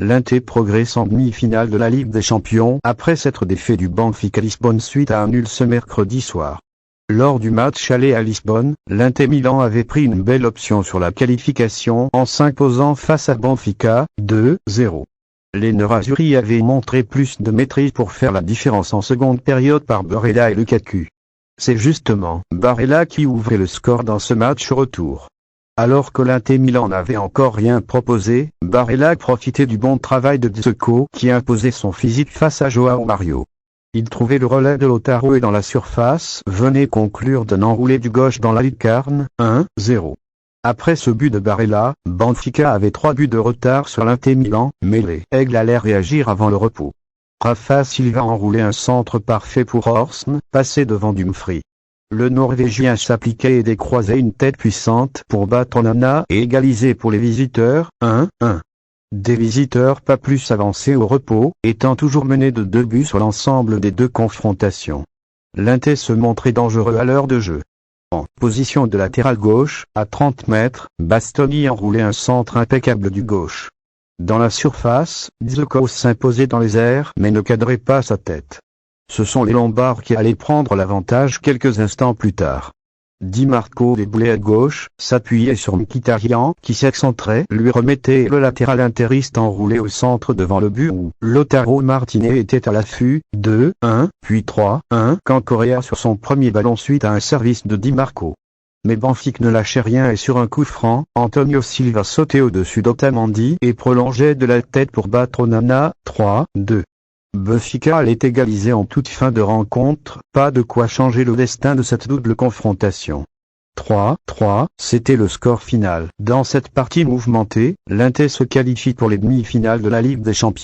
l'Inter progresse en demi-finale de la Ligue des Champions après s'être défait du Benfica Lisbonne suite à un nul ce mercredi soir. Lors du match aller à Lisbonne, l'Inter Milan avait pris une belle option sur la qualification en s'imposant face à Benfica, 2-0. Les Nerazzurri avaient montré plus de maîtrise pour faire la différence en seconde période par Barella et Lukaku. C'est justement Barella qui ouvrait le score dans ce match retour. Alors que l'Inter Milan n'avait encore rien proposé, Barella profitait du bon travail de Dzeko qui imposait son physique face à João Mario. Il trouvait le relais de Lautaro et dans la surface venait conclure d'un enroulé du gauche dans la lucarne, 1-0. Après ce but de Barella, Benfica avait 3 buts de retard sur l'Inter Milan, mais les Aigles allaient réagir avant le repos. Rafa Silva enroulait un centre parfait pour Horst, passé devant Dumfries. Le Norvégien s'appliquait et décroisait une tête puissante pour battre Onana et égaliser pour les visiteurs, 1-1. Des visiteurs pas plus avancés au repos, étant toujours menés de 2 buts sur l'ensemble des 2 confrontations. L'Inter se montrait dangereux à l'heure de jeu. En position de latéral gauche, à 30 mètres, Bastoni enroulait un centre impeccable du gauche. Dans la surface, Dzeko s'imposait dans les airs mais ne cadrait pas sa tête. Ce sont les Lombards qui allaient prendre l'avantage quelques instants plus tard. Di Marco déboulait à gauche, s'appuyait sur Mkhitaryan qui s'excentrait, lui remettait le latéral interiste enroulé au centre devant le but où Lautaro Martinez était à l'affût, 2-1, puis 3-1 quand Correa sur son premier ballon suite à un service de Di Marco. Mais Benfica ne lâchait rien et sur un coup franc, Antonio Silva sautait au-dessus d'Otamendi et prolongeait de la tête pour battre Onana, 3-2. Benfica allait égaliser en toute fin de rencontre, pas de quoi changer le destin de cette double confrontation. 3-3, c'était le score final. Dans cette partie mouvementée, l'Inter se qualifie pour les demi-finales de la Ligue des Champions.